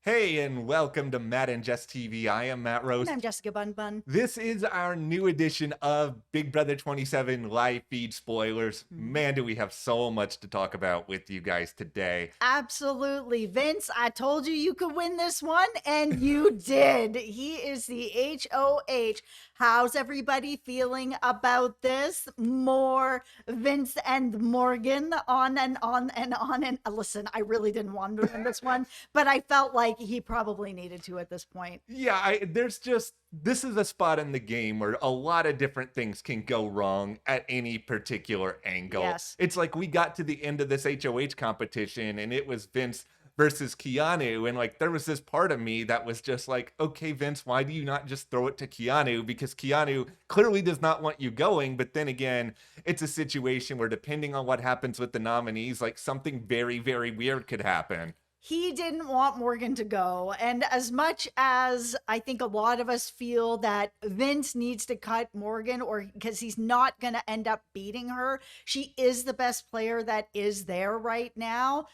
Hey, and welcome to Matt and Jess TV. I am Matt Rose. And I'm Jessica Bun Bun. This is our new edition of Big Brother 27 live feed spoilers. Man, do we have so much to talk about with you guys today. Absolutely. Vince, I told you could win this one, and you did. He is the HOH. How's everybody feeling about this? More Vince and Morgan on and on and on. And listen, I really didn't want to win this one, but I felt like he probably needed to at this point. Yeah, this is a spot in the game where a lot of different things can go wrong at any particular angle. Yes. It's like we got to the end of this HOH competition and it was Vince versus Keanu, and like there was this part of me that was just like, okay, Vince, why do you not just throw it to Keanu? Because Keanu clearly does not want you going. But then again, it's a situation where depending on what happens with the nominees, like something very, very weird could happen. He didn't want Morgan to go. And as much as I think a lot of us feel that Vince needs to cut Morgan, or because he's not going to end up beating her, she is the best player that is there right now.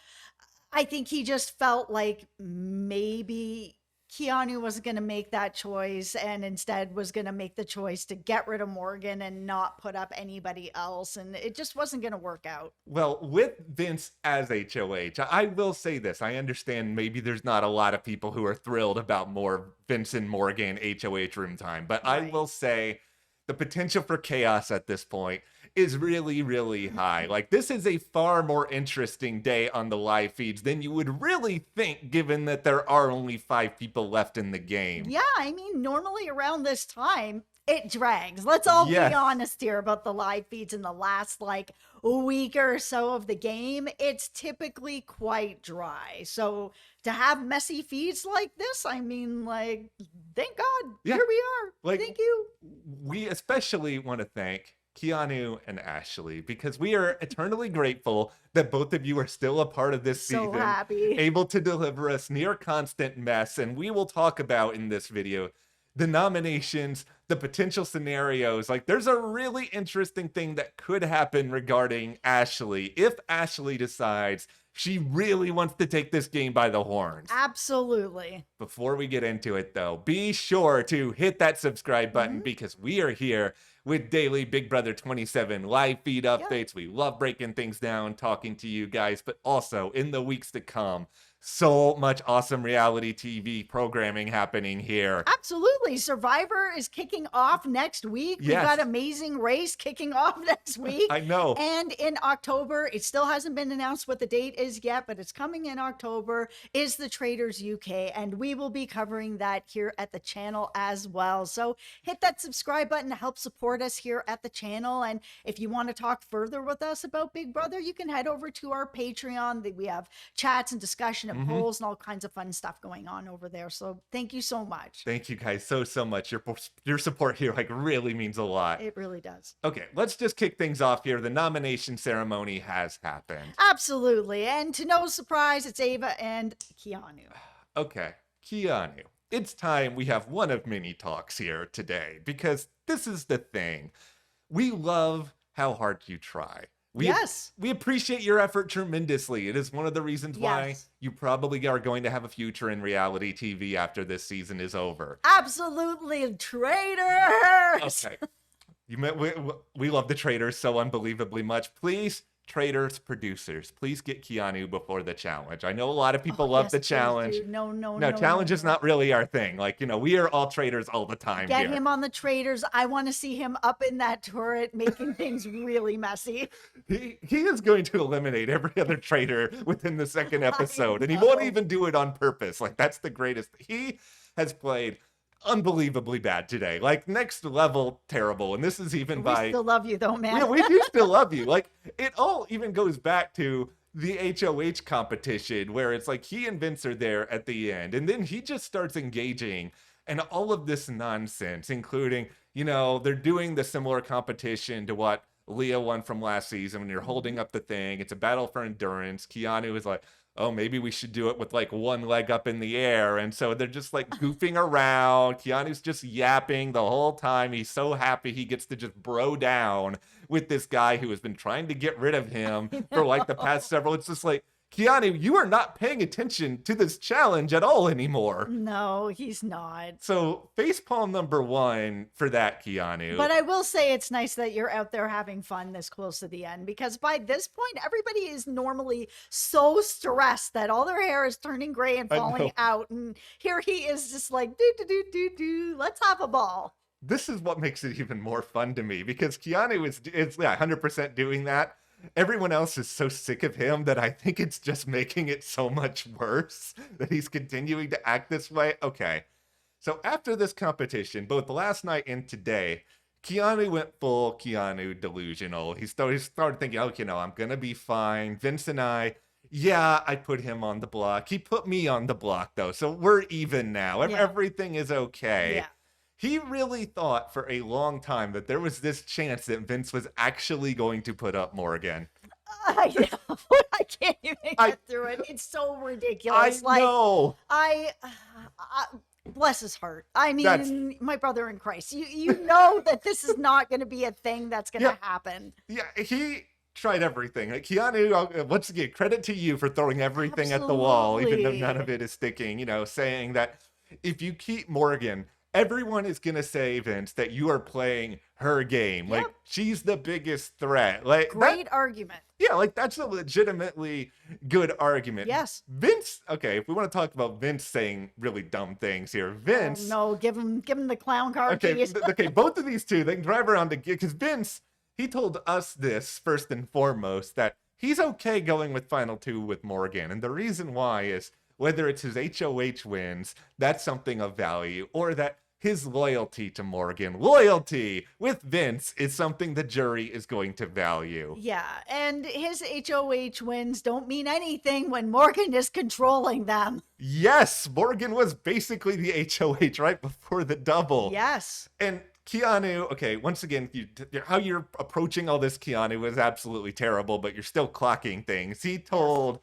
I think he just felt like maybe Keanu wasn't going to make that choice and instead was going to make the choice to get rid of Morgan and not put up anybody else. And it just wasn't going to work out. Well, with Vince as HOH, I will say this. I understand maybe there's not a lot of people who are thrilled about more Vince and Morgan HOH room time, but Right. I will say the potential for chaos at this point is really, really high. Like, this is a far more interesting day on the live feeds than you would really think, given that there are only 5 people left in the game. Yeah, I mean, normally around this time, it drags. Let's all Yes. be honest here about the live feeds in the last like week or so of the game. It's typically quite dry. So to have messy feeds like this, I mean, like, thank God. Yeah. Here we are. Like, Thank you. We especially want to thank Keanu and Ashley because we are eternally grateful that both of you are still a part of this So season, happy. able to deliver us near constant mess. And we will talk about in this video the nominations, the potential scenarios. Like, there's a really interesting thing that could happen regarding Ashley if Ashley decides she really wants to take this game by the horns. Absolutely. Before we get into it, though, be sure to hit that subscribe button because we are here with daily Big Brother 27 live feed updates. We love breaking things down, talking to you guys, but also in the weeks to come, so much awesome reality TV programming happening here. Absolutely. Survivor is kicking off next week. Yes. We've got Amazing Race kicking off next week. I know. And in October, it still hasn't been announced what the date is yet, but it's coming in October, is the Traders UK. And we will be covering that here at the channel as well. So hit that subscribe button to help support us here at the channel. And if you want to talk further with us about Big Brother, you can head over to our Patreon. We have chats and discussion and polls and all kinds of fun stuff going on over there. So thank you so much. Thank you guys so much. Your support here like really means a lot. It really does. Okay, let's just kick things off here. The nomination ceremony has happened. Absolutely. And to no surprise, it's Ava and Keanu. Okay, Keanu. It's time we have one of many talks here today because this is the thing. We love how hard you try. Yes. We appreciate your effort tremendously. It is one of the reasons why Yes. you probably are going to have a future in reality TV after this season is over. Absolutely traitors. Okay. We love the Traitors so unbelievably much. Please, Traitors producers, please get Keanu before the challenge. I know a lot of people love Yes, the please challenge. do. No, Challenge is not really our thing. Like, we are all traitors all the time Get here. him on the traitors. I want to see him up in that turret making things really messy. He is going to eliminate every other traitor within the second episode, and he know. won't even do it on purpose. Like, that's the greatest. He has played unbelievably bad today. Like, next level terrible. And this is even We still love you though, man. Yeah, we do still love you. Like, it all even goes back to the HOH competition where it's like he and Vince are there at the end, and then he just starts engaging in all of this nonsense, including, they're doing the similar competition to what Leah won from last season when you're holding up the thing. It's a battle for endurance. Keanu is like, oh, maybe we should do it with like one leg up in the air. And so they're just like goofing around. Keanu's just yapping the whole time. He's so happy he gets to just bro down with this guy who has been trying to get rid of him for like the past several. It's just like, Keanu, you are not paying attention to this challenge at all anymore. No, he's not. So facepalm number 1 for that, Keanu. But I will say it's nice that you're out there having fun this close to the end, because by this point, everybody is normally so stressed that all their hair is turning gray and falling out. And here he is just like, let's have a ball. This is what makes it even more fun to me, because Keanu is 100% doing that. Everyone else is so sick of him that I think it's just making it so much worse that he's continuing to act this way. Okay. So after this competition, both last night and today, Keanu went full Keanu delusional. He started thinking, oh, I'm going to be fine. Vince and I put him on the block. He put me on the block, though. So we're even now. Yeah. Everything is okay. Yeah. He really thought for a long time that there was this chance that Vince was actually going to put up Morgan. I know. I can't even get through it. It's so ridiculous. I know. Bless his heart. I mean, my brother in Christ. You know that this is not going to be a thing that's going to happen. Yeah, he tried everything. Like, Keanu, once again, credit to you for throwing everything at the wall, even though none of it is sticking. Saying that if you keep Morgan, everyone is going to say, Vince, that you are playing her game. Like, she's the biggest threat. Like, great argument. Yeah, like, that's a legitimately good argument. Yes. Vince, okay, if we want to talk about Vince saying really dumb things here, Vince. Oh, no, give him the clown car. Okay, okay, both of these two, they can drive around because Vince, he told us this first and foremost, that he's okay going with Final 2 with Morgan. And the reason why is, whether it's his HOH wins, that's something of value, or that his loyalty to Morgan, loyalty with Vince, is something the jury is going to value. Yeah, and his HOH wins don't mean anything when Morgan is controlling them. Yes, Morgan was basically the HOH right before the double. Yes. And Keanu, okay, once again, how you're approaching all this, Keanu, is absolutely terrible, but you're still clocking things. He told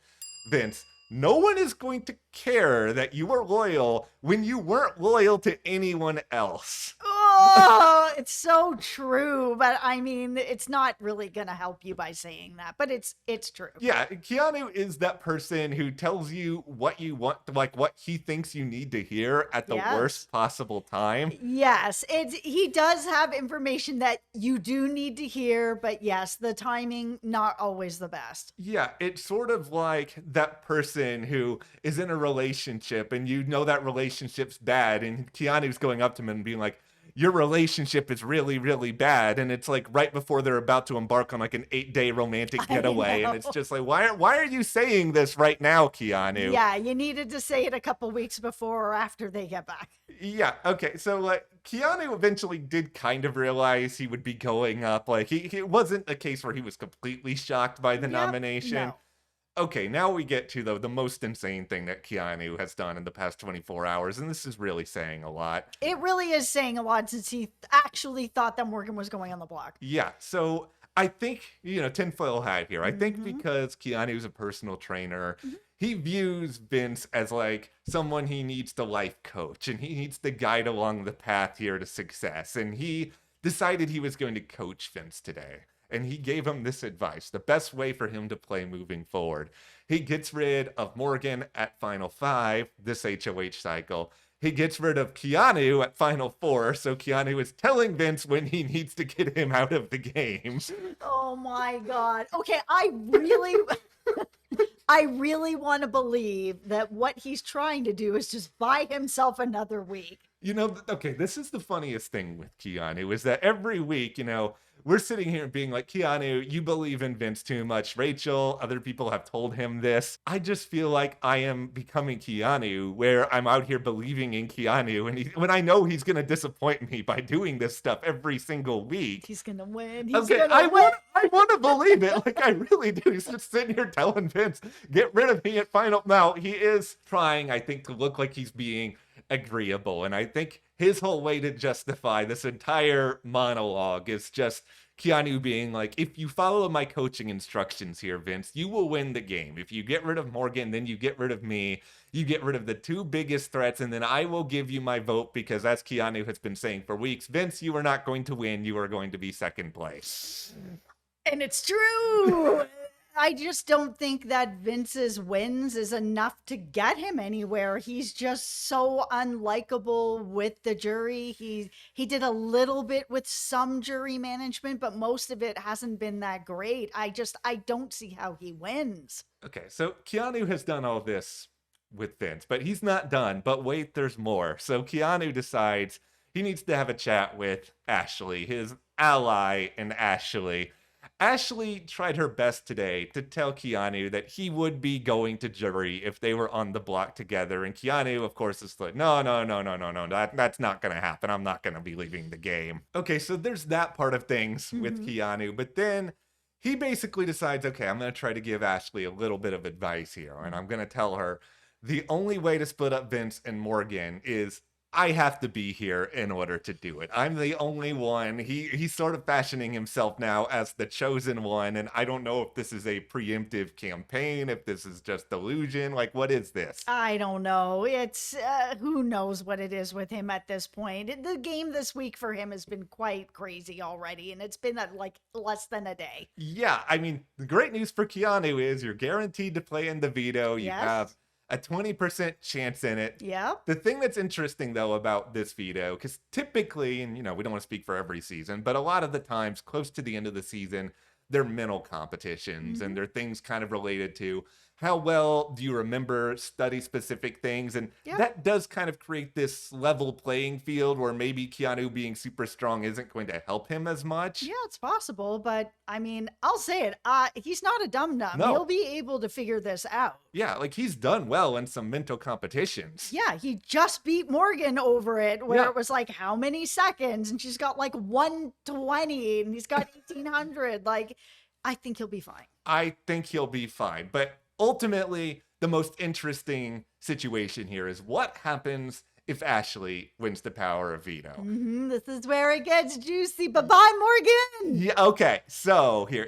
Vince, no one is going to care that you were loyal when you weren't loyal to anyone else. Oh, it's so true. But I mean, it's not really going to help you by saying that, but it's true. Yeah, Keanu is that person who tells you what you want, like what he thinks you need to hear at the worst possible time. Yes, he does have information that you do need to hear, but yes, the timing, not always the best. Yeah, it's sort of like that person who is in a relationship and you know that relationship's bad, and Keanu's going up to him and being like, your relationship is really, really bad. And it's like right before they're about to embark on like an 8-day romantic getaway. And it's just like, why are you saying this right now, Keanu? Yeah, you needed to say it a couple weeks before or after they get back. Yeah, okay. So like Keanu eventually did kind of realize he would be going up. Like it wasn't a case where he was completely shocked by the nomination. No. Okay, now we get to the most insane thing that Keanu has done in the past 24 hours, and this is really saying a lot. It really is saying a lot, since he actually thought that Morgan was going on the block. Yeah, so I think, tinfoil hat here. I think because Keanu's a personal trainer, he views Vince as like someone he needs to life coach, and he needs to guide along the path here to success, and he decided he was going to coach Vince today. And he gave him this advice, the best way for him to play moving forward. He gets rid of Morgan at Final 5, this HOH cycle. He gets rid of Keanu at Final 4, so Keanu is telling Vince when he needs to get him out of the game. Oh my God. Okay, I really want to believe that what he's trying to do is just buy himself another week. Okay, this is the funniest thing with Keanu, is that every week, we're sitting here being like, Keanu, you believe in Vince too much. Rachel, other people have told him this. I just feel like I am becoming Keanu, where I'm out here believing in Keanu, and when I know he's going to disappoint me by doing this stuff every single week. He's going to win. I want to believe it. Like, I really do. He's just sitting here telling Vince, get rid of me at Final. Now, he is trying, I think, to look like he's being agreeable, and I think his whole way to justify this entire monologue is just Keanu being like, if you follow my coaching instructions here, Vince, you will win the game. If you get rid of Morgan, then you get rid of me. You get rid of the two biggest threats, and then I will give you my vote, because as Keanu has been saying for weeks, Vince, you are not going to win. You are going to be second place. And it's true. I just don't think that Vince's wins is enough to get him anywhere. He's just so unlikable with the jury. He did a little bit with some jury management, but most of it hasn't been that great. I don't see how he wins. Okay, so Keanu has done all this with Vince, but he's not done. But wait, there's more. So Keanu decides he needs to have a chat with Ashley, his ally in Ashley. Ashley tried her best today to tell Keanu that he would be going to jury if they were on the block together. And Keanu, of course, is like, no, no, no, no, no, no, that's not going to happen. I'm not going to be leaving the game. Okay, so there's that part of things with Keanu. But then he basically decides, okay, I'm going to try to give Ashley a little bit of advice here. And I'm going to tell her the only way to split up Vince and Morgan is I have to be here in order to do it. I'm the only one. He's sort of fashioning himself now as the chosen one, and I don't know if this is a preemptive campaign, if this is just delusion. Like, what is this? I don't know. It's who knows what it is with him at this point. The game this week for him has been quite crazy already, and it's been like less than a day. Yeah, I mean, the great news for Keanu is you're guaranteed to play in the veto. You have a 20% chance in it. Yeah. The thing that's interesting, though, about this veto, because typically, and, we don't want to speak for every season, but a lot of the times, close to the end of the season, they're mental competitions and they're things kind of related to how well do you remember study specific things. And that does kind of create this level playing field where maybe Keanu being super strong isn't going to help him as much. Yeah, it's possible. But I mean, I'll say it. He's not a dum-dum. No. He'll be able to figure this out. Yeah, like he's done well in some mental competitions. Yeah, he just beat Morgan over it where it was like how many seconds and she's got like 120 and he's got 1800. Like, I think he'll be fine. I think he'll be fine. But ultimately, the most interesting situation here is what happens if Ashley wins the power of veto. This is where it gets juicy. Bye-bye, Morgan. Yeah, okay. So here,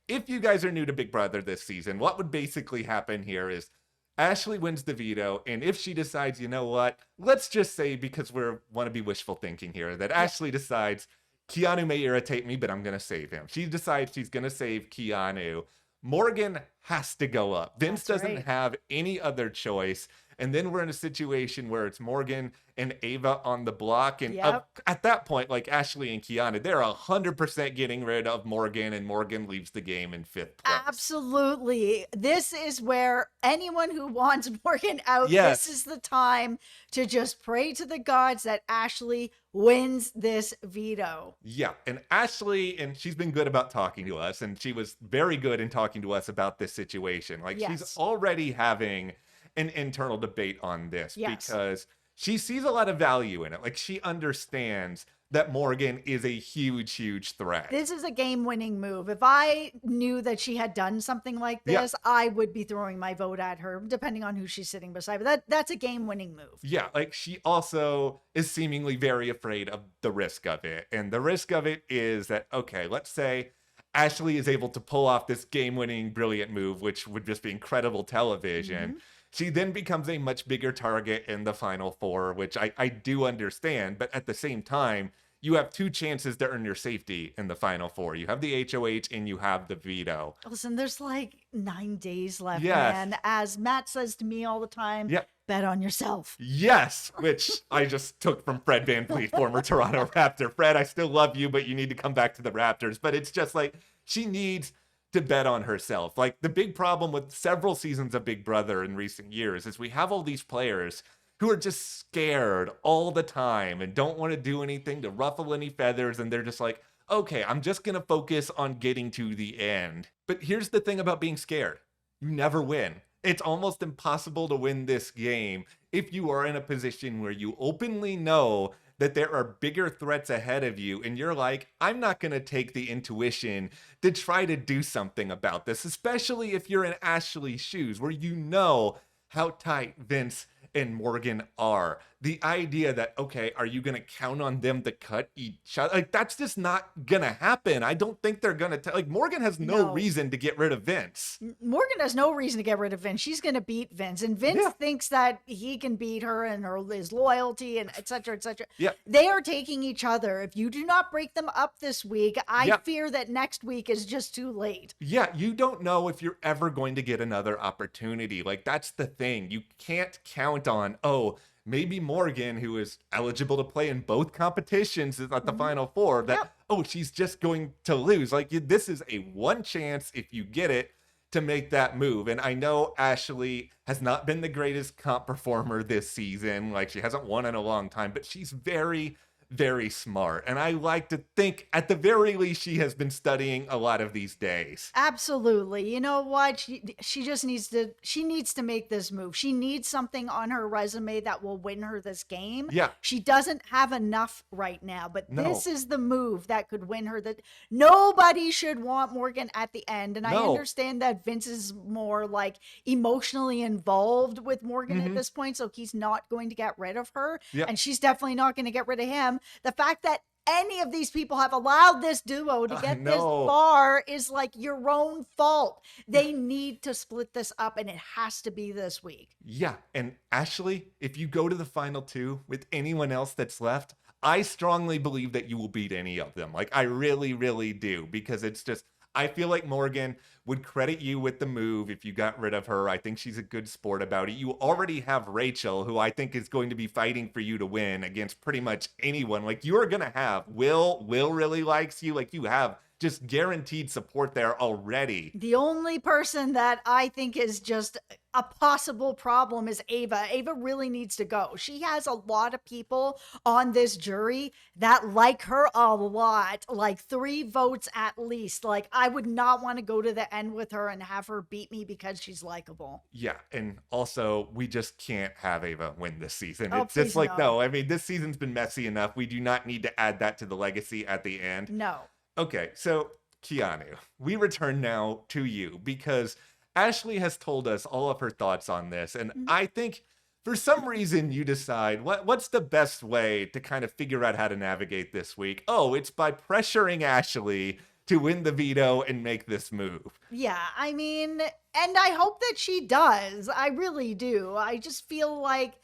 if you guys are new to Big Brother this season, what would basically happen here is Ashley wins the veto, and if she decides, you know what, let's just say, because we want to be wishful thinking here, that Ashley decides Keanu may irritate me, but I'm going to save him. She decides she's going to save Keanu. Morgan has to go up. Vince doesn't have any other choice. And then we're in a situation where it's Morgan and Ava on the block. And at that point, like Ashley and Keanu, they're 100% getting rid of Morgan, and Morgan leaves the game in 5th place. Absolutely. This is where anyone who wants Morgan out, this is the time to just pray to the gods that Ashley wins this veto. Yeah, and Ashley, and she's been good about talking to us, and she was very good in talking to us about this situation. Like, she's already having an internal debate on this because she sees a lot of value in it. Like, she understands that Morgan is a huge, huge threat. This is a game-winning move. If I knew that she had done something like this, I would be throwing my vote at her, depending on who she's sitting beside. But that's a game-winning move. Yeah, like she also is seemingly very afraid of the risk of it. And the risk of it is that, okay, let's say Ashley is able to pull off this game-winning, brilliant move, which would just be incredible television. She then becomes a much bigger target in the Final Four, which I do understand. But at the same time, you have 2 chances to earn your safety in the Final Four. You have the HOH and you have the veto. Listen, there's like 9 days left, man. As Matt says to me all the time, bet on yourself. Yes, which I just took from Fred VanVleet, former Toronto Raptor. Fred, I still love you, but you need to come back to the Raptors. But it's just like she needs to bet on herself. Like, the big problem with several seasons of Big Brother in recent years is we have all these players who are just scared all the time and don't want to do anything to ruffle any feathers. And they're just like, okay, I'm just going to focus on getting to the end. But here's the thing about being scared. You never win. It's almost impossible to win this game if you are in a position where you openly know that there are bigger threats ahead of you, and you're like, I'm not going to take the intuition to try to do something about this, especially if you're in Ashley's shoes, where you know how tight Vince and Morgan are. The idea that, okay, are you going to count on them to cut each other? Like, that's just not going to happen. I don't think they're going to, like, Morgan has no No. reason to get rid of Vince. Morgan has no reason to get rid of Vince. She's going to beat Vince, and Vince Yeah. thinks that he can beat her and his loyalty and et cetera, et cetera. Yeah. They are taking each other. If you do not break them up this week, I Yeah. fear that next week is just too late. Yeah, you don't know if you're ever going to get another opportunity. Like, that's the thing. You can't count on, oh, maybe Morgan, who is eligible to play in both competitions at the Final Four, that, Yep. oh, she's just going to lose. Like, this is a one chance, if you get it, to make that move. And I know Ashley has not been the greatest comp performer this season. Like, she hasn't won in a long time, but she's very, very smart. And I like to think, at the very least, she has been studying a lot of these days. Absolutely. You know what? She just needs to make this move. She needs something on her resume that will win her this game. Yeah. She doesn't have enough right now, but No. this is the move that could win her. That nobody should want Morgan at the end. And I No. understand that Vince is more like emotionally involved with Morgan at this point, so he's not going to get rid of her. Yeah. And she's definitely not going to get rid of him. The fact that any of these people have allowed this duo to get this know. far is like your own fault. They need to split this up, and it has to be this week. Yeah, and Ashley, if you go to the final two with anyone else that's left, I strongly believe that you will beat any of them. Like, I really, really do, because it's just, I feel like Morgan would credit you with the move if you got rid of her. I think she's a good sport about it. You already have Rachel, who I think is going to be fighting for you to win against pretty much anyone. Like, you are going to have Will really likes you. Like, you have just guaranteed support there already. The only person that I think is just a possible problem is Ava. Ava really needs to go. She has a lot of people on this jury that like her a lot, like 3 votes at least. Like, I would not want to go to the end with her and have her beat me because she's likable. Yeah, and also, we just can't have Ava win this season. Oh, It's just please like, no. no, I mean, this season's been messy enough. We do not need to add that to the legacy at the end. No. Okay, so Keanu, we return now to you because Ashley has told us all of her thoughts on this, and I think for some reason you decide what's the best way to kind of figure out how to navigate this week. Oh, it's by pressuring Ashley to win the veto and make this move. Yeah, I mean, and I hope that she does. I really do. I just feel like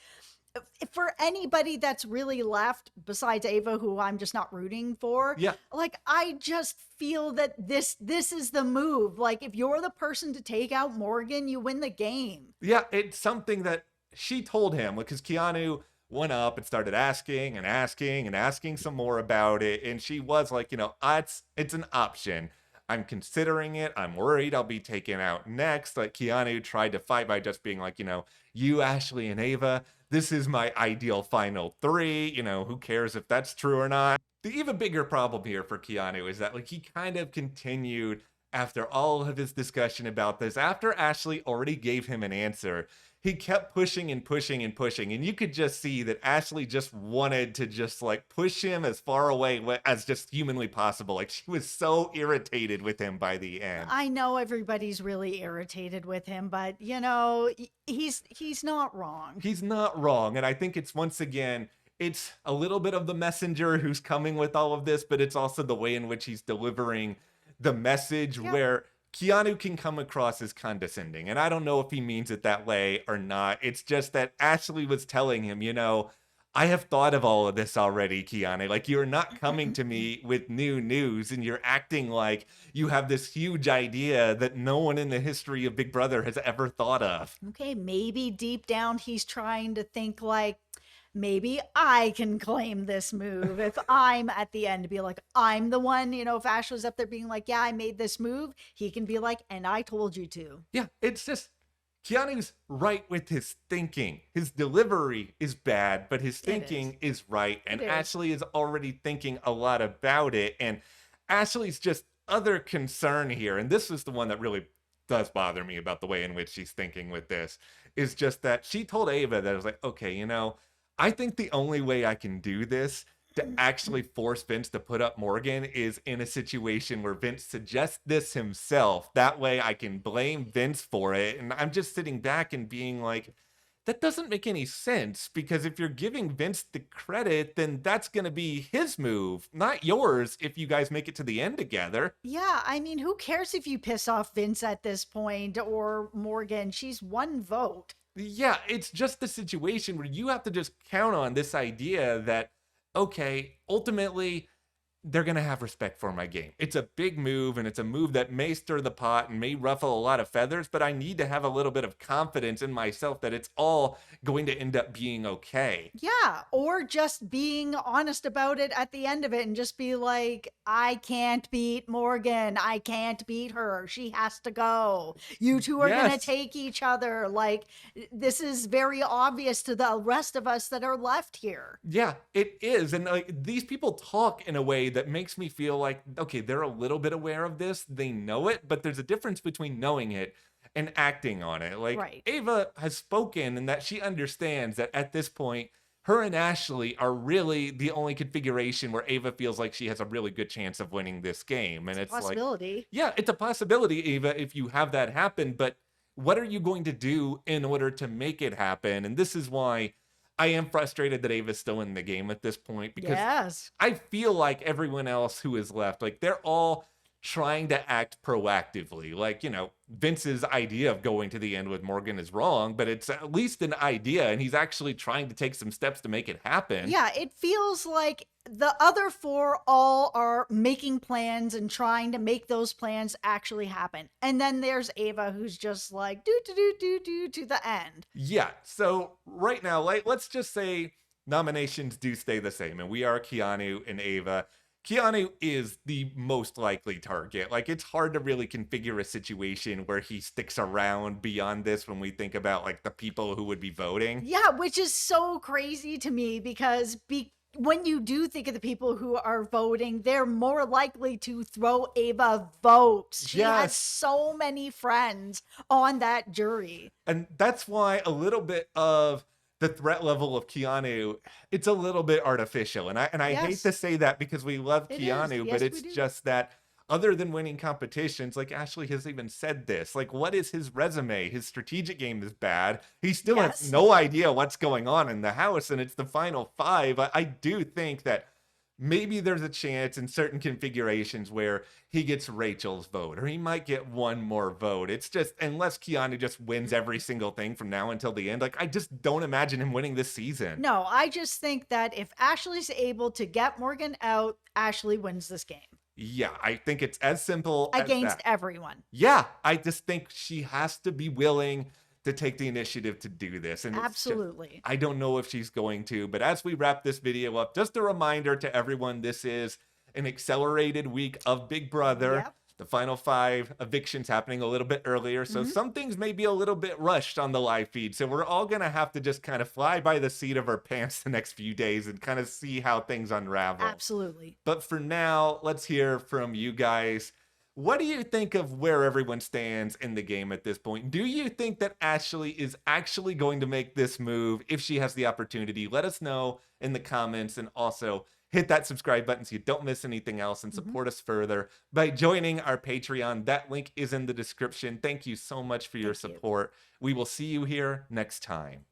for anybody that's really left besides Ava, who I'm just not rooting for, Yeah. like, I just feel that this is the move. Like, if you're the person to take out Morgan, you win the game. Yeah, it's something that she told him because Keanu went up and started asking and asking and asking some more about it. And she was like, it's an option. I'm considering it. I'm worried I'll be taken out next. Like, Keanu tried to fight by just being like, you, Ashley, and Ava, this is my ideal final 3. Who cares if that's true or not? The even bigger problem here for Keanu is that, like, he kind of continued after all of his discussion about this, after Ashley already gave him an answer, he kept pushing and pushing and pushing. And you could just see that Ashley just wanted to just like push him as far away as just humanly possible. Like, she was so irritated with him by the end. I know everybody's really irritated with him, but he's not wrong. He's not wrong. And I think it's, once again, it's a little bit of the messenger who's coming with all of this, but it's also the way in which he's delivering the message where Keanu can come across as condescending. And I don't know if he means it that way or not. It's just that Ashley was telling him, I have thought of all of this already, Keanu. Like, you're not coming to me with new news, and you're acting like you have this huge idea that no one in the history of Big Brother has ever thought of. Okay, maybe deep down he's trying to think like, maybe I can claim this move if I'm at the end to be like, I'm the one, if Ash was up there being like, yeah, I made this move, he can be like, and I told you to. Yeah, it's just, Keanu's right with his thinking. His delivery is bad, but his thinking is right. And Ashley is already thinking a lot about it. And Ashley's just other concern here, and this is the one that really does bother me about the way in which she's thinking with this, is just that she told Ava that it was like, okay, I think the only way I can do this to actually force Vince to put up Morgan is in a situation where Vince suggests this himself. That way I can blame Vince for it. And I'm just sitting back and being like, that doesn't make any sense because if you're giving Vince the credit, then that's going to be his move, not yours if you guys make it to the end together. Yeah, I mean, who cares if you piss off Vince at this point or Morgan? She's one vote. Yeah, it's just the situation where you have to just count on this idea that, okay, ultimately, they're going to have respect for my game. It's a big move and it's a move that may stir the pot and may ruffle a lot of feathers, but I need to have a little bit of confidence in myself that it's all going to end up being okay. Yeah, or just being honest about it at the end of it and just be like, I can't beat Morgan. I can't beat her. She has to go. You two are going to Yes. take each other. Like, this is very obvious to the rest of us that are left here. Yeah, it is. And like these people talk in a way that makes me feel like, okay, they're a little bit aware of this. They know it, but there's a difference between knowing it and acting on it. Like Right. Ava has spoken and that she understands that at this point, her and Ashley are really the only configuration where Ava feels like she has a really good chance of winning this game. And it's like, Possibility. yeah, it's a possibility, Ava, if you have that happen, but what are you going to do in order to make it happen? And this is why I am frustrated that Ava's still in the game at this point because Yes. I feel like everyone else who is left, like they're all trying to act proactively. Like, Vince's idea of going to the end with Morgan is wrong, but it's at least an idea, and he's actually trying to take some steps to make it happen. Yeah, it feels like the other four all are making plans and trying to make those plans actually happen. And then there's Ava who's just like do to the end. Yeah. So right now, like, let's just say nominations do stay the same, and we are Keanu and Ava. Keanu is the most likely target. Like, it's hard to really configure a situation where he sticks around beyond this when we think about like the people who would be voting. Yeah, which is so crazy to me because when you do think of the people who are voting, they're more likely to throw Ava votes. She had Yes. so many friends on that jury. And that's why a little bit of the threat level of Keanu, it's a little bit artificial. And I hate Yes. to say that because we love It is. Keanu, Yes, but we it's do. just that other than winning competitions, like Ashley has even said this, like what is his resume? His strategic game is bad. He still Yes. has no idea what's going on in the house, and it's the final five. I do think that maybe there's a chance in certain configurations where he gets Rachel's vote, or he might get one more vote. It's just, unless Keanu just wins every single thing from now until the end, like, I just don't imagine him winning this season. No, I just think that if Ashley's able to get Morgan out, Ashley wins this game Yeah, I think it's as simple as against that. everyone. Yeah, I just think she has to be willing to take the initiative to do this. And it's just- Absolutely. I don't know if she's going to, but as we wrap this video up, just a reminder to everyone, this is an accelerated week of Big Brother. Yep. The final five evictions happening a little bit earlier. So some things may be a little bit rushed on the live feed. So we're all going to have to just kind of fly by the seat of our pants the next few days and kind of see how things unravel. Absolutely. But for now, let's hear from you guys. What do you think of where everyone stands in the game at this point? Do you think that Ashley is actually going to make this move if she has the opportunity? Let us know in the comments, and also hit that subscribe button so you don't miss anything else, and support us further by joining our Patreon. That link is in the description. Thank you so much for your Thank you. support. We will see you here next time.